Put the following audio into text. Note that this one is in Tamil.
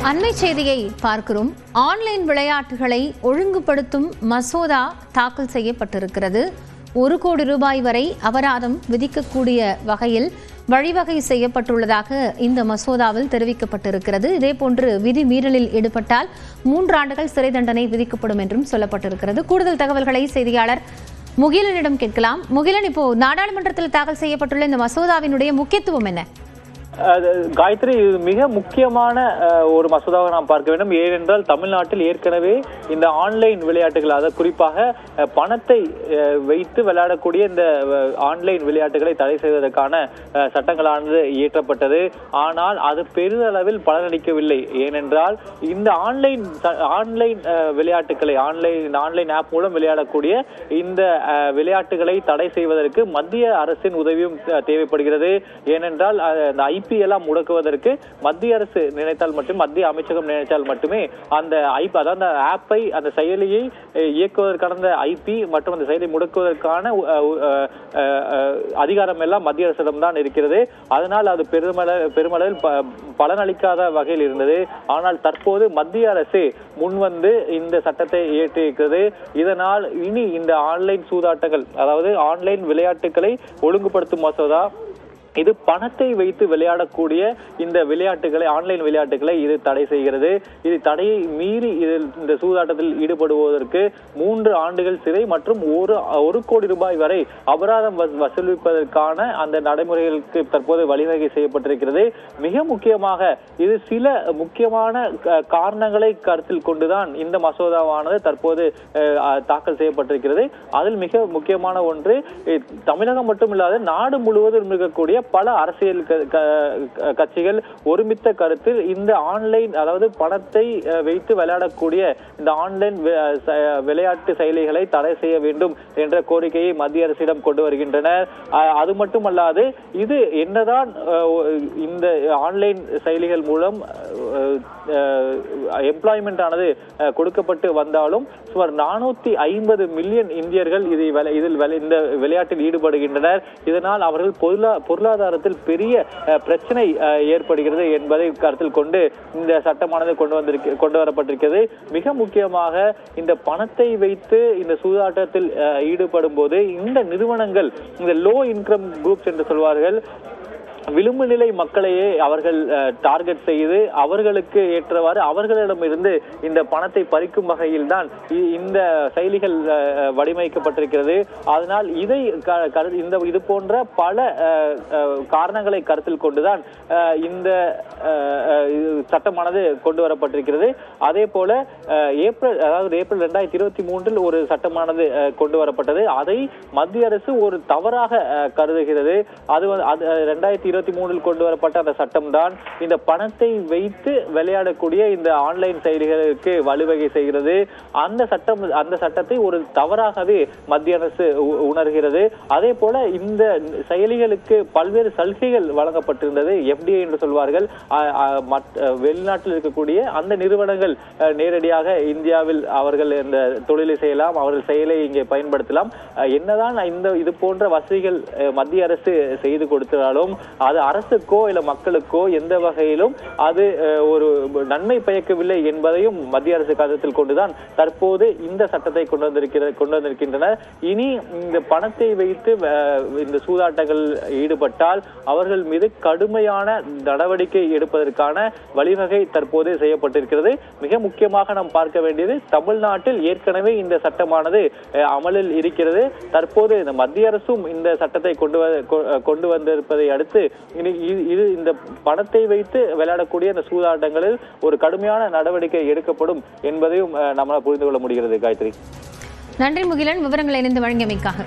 அண்மை செய்தியை பார்க்கிறோம். ஆன்லைன் விளையாட்டுகளை ஒழுங்குபடுத்தும் மசோதா தாக்கல் செய்யப்பட்டிருக்கிறது. 1 கோடி ரூபாய் வரை அபராதம் விதிக்கக்கூடிய வகையில் வழிவகை செய்யப்பட்டுள்ளதாக இந்த மசோதாவில் தெரிவிக்கப்பட்டிருக்கிறது. இதேபோன்று விதி மீறலில் ஈடுபட்டால் 3 ஆண்டுகள் சிறை தண்டனை விதிக்கப்படும் என்றும் சொல்லப்பட்டிருக்கிறது. கூடுதல் தகவல்களை செய்தியாளர் முகிலனிடம் கேட்கலாம். முகிலன், இப்போ நாடாளுமன்றத்தில் தாக்கல் செய்யப்பட்டுள்ள இந்த மசோதாவினுடைய முக்கியத்துவம் என்ன? காயத்ரி, இது மிக முக்கியமான ஒரு மசோதாவை நாம் பார்க்க வேண்டும். ஏனென்றால் தமிழ்நாட்டில் ஏற்கனவே இந்த ஆன்லைன் விளையாட்டுகள், அதாவது குறிப்பாக பணத்தை வைத்து விளையாடக்கூடிய இந்த ஆன்லைன் விளையாட்டுகளை தடை செய்வதற்கான சட்டங்களானது இயற்றப்பட்டது. ஆனால் அது பெரிதளவில் பலனளிக்கவில்லை. ஏனென்றால் இந்த ஆன்லைன் விளையாட்டுகளை ஆன்லைன் ஆப் மூலம் விளையாடக்கூடிய இந்த விளையாட்டுகளை தடை செய்வதற்கு மத்திய அரசின் உதவியும் தேவைப்படுகிறது. ஏனென்றால் எல்லாம் முடக்குவதற்கு மத்திய அரசு நினைத்தால் மட்டும், மத்திய அமைச்சகம் நினைத்தால் மட்டுமே அந்த அதாவது ஆப்பை, அந்த செயலியை இயக்குவதற்கான ஐபி மற்றும் அந்த செயலியை முடக்குவதற்கான அதிகாரம் எல்லாம் மத்திய அரசிடம்தான் இருக்கிறது. அதனால் அது பெருமளவில் பலனளிக்காத வகையில் இருந்தது. ஆனால் தற்போது மத்திய அரசு முன்வந்து இந்த சட்டத்தை இயற்றியிருக்கிறது. இதனால் இனி இந்த ஆன்லைன் சூதாட்டங்கள், அதாவது ஆன்லைன் விளையாட்டுகளை ஒழுங்குபடுத்தும் மசோதா, இது பணத்தை வைத்து விளையாடக்கூடிய இந்த விளையாட்டுகளை, ஆன்லைன் விளையாட்டுகளை இது தடை செய்கிறது. இது தடையை மீறி இந்த சூதாட்டத்தில் ஈடுபடுவதற்கு 3 ஆண்டுகள் சிறை மற்றும் 1 கோடி ரூபாய் வரை அபராதம் வசூலிப்பதற்கான அந்த நடைமுறைகளுக்கு தற்போது வழிவகை செய்யப்பட்டிருக்கிறது. மிக முக்கியமாக இது சில முக்கியமான காரணங்களை கருத்தில் கொண்டுதான் இந்த மசோதாவானது தற்போது தாக்கல் செய்யப்பட்டிருக்கிறது. அதில் மிக முக்கியமான ஒன்று, தமிழகம் மட்டுமில்லாத நாடு முழுவதும் இருக்கக்கூடிய பல அரசியல் கட்சிகள் ஒருமித்த கருத்தில் இந்த ஆன்லைன், அதாவது பணத்தை வைத்து விளையாடக்கூடிய இந்த ஆன்லைன் விளையாட்டு செயலிகளை தடை செய்ய வேண்டும் என்ற கோரிக்கையை மத்திய அரசிடம் கொண்டு வருகின்றனர். அது மட்டுமல்லாது, இது என்னதான் இந்த ஆன்லைன் செயலிகள் மூலம் எம்ப்ளாய்மெண்ட் ஆனது கொடுக்கப்பட்டு வந்தாலும் சுமார் 450 மில்லியன் இந்தியர்கள் இந்த விளையாட்டில் ஈடுபடுகின்றனர். இதனால் அவர்கள் பொருளாதாரத்தில் பெரிய பிரச்சனை ஏற்படுகிறது என்பதை கருத்தில் கொண்டு இந்த சட்டமானது கொண்டு வரப்பட்டிருக்கிறது. மிக முக்கியமாக இந்த பணத்தை வைத்து இந்த சூதாட்டத்தில் ஈடுபடும் போது இந்த நிறுவனங்கள், இந்த லோ இன்கம் குரூப்ஸ் என்று சொல்வார்கள், விளிம்பு நிலை மக்களையே அவர்கள் டார்கெட் செய்து அவர்களுக்கு ஏற்றவாறு அவர்களிடமிருந்து இந்த பணத்தை பறிக்கும் வகையில் தான் இந்த செயலிகள் வடிவமைக்கப்பட்டிருக்கிறது. அதனால் இது போன்ற பல காரணங்களை கருத்தில் கொண்டுதான் இந்த சட்டமானது கொண்டு வரப்பட்டிருக்கிறது. அதே போல ஏப்ரல் 2023 ஒரு சட்டமானது கொண்டு வரப்பட்டது. அதை மத்திய அரசு ஒரு தவறாக கருதுகிறது. அது 2023 கொண்டு வரப்பட்ட அந்த சட்டம் தான் இந்த பணத்தை வைத்து விளையாடக்கூடிய இந்த ஆன்லைன் செயலிகளுக்கு வழிவகை செய்கிறது. அந்த சட்டத்தை ஒரு தவறாகவே மத்திய அரசு உணர்கிறது. அதே போல இந்த செயலிகளுக்கு பல்வேறு சலுகைகள் வழங்கப்பட்டிருந்தது. எஃப்டிஐ என்று சொல்வார்கள். வெளிநாட்டில் இருக்கக்கூடிய அந்த நிறுவனங்கள் நேரடியாக இந்தியாவில் அவர்கள் இந்த தொழிலை செய்யலாம், அவர்கள் செயலை இங்கே பயன்படுத்தலாம். என்னதான் இது போன்ற வசதிகள் மத்திய அரசு செய்து கொடுத்தாலும் அது அரசுக்கோ இல்ல மக்களுக்கோ எந்த வகையிலும் அது ஒரு நன்மை பயக்கவில்லை என்பதையும் மத்திய அரசு கருத்தில் கொண்டுதான் தற்போது இந்த சட்டத்தை கொண்டு வந்திருக்கின்றனர். இனி இந்த பணத்தை வைத்து இந்த சூதாட்டங்கள் ஈடுபட்டால் அவர்கள் மீது கடுமையான நடவடிக்கை எடுப்பதற்கான வழிவகை தற்போது செய்யப்பட்டிருக்கிறது. மிக முக்கியமாக நாம் பார்க்க வேண்டியது, தமிழ்நாட்டில் ஏற்கனவே இந்த சட்டமானது அமலில் இருக்கிறது. தற்போது இந்த மத்திய அரசும் இந்த சட்டத்தை கொண்டு வந்திருப்பதை அடுத்து இது இந்த பணத்தை வைத்து விளையாடக்கூடிய இந்த சூதாட்டங்களில் ஒரு கடுமையான நடவடிக்கை எடுக்கப்படும் என்பதையும் நம்மால் புரிந்து கொள்ள முடிகிறது. காயத்ரி, நன்றி முகிலன், விவரங்களை இணைந்து வழங்கியமைக்காக.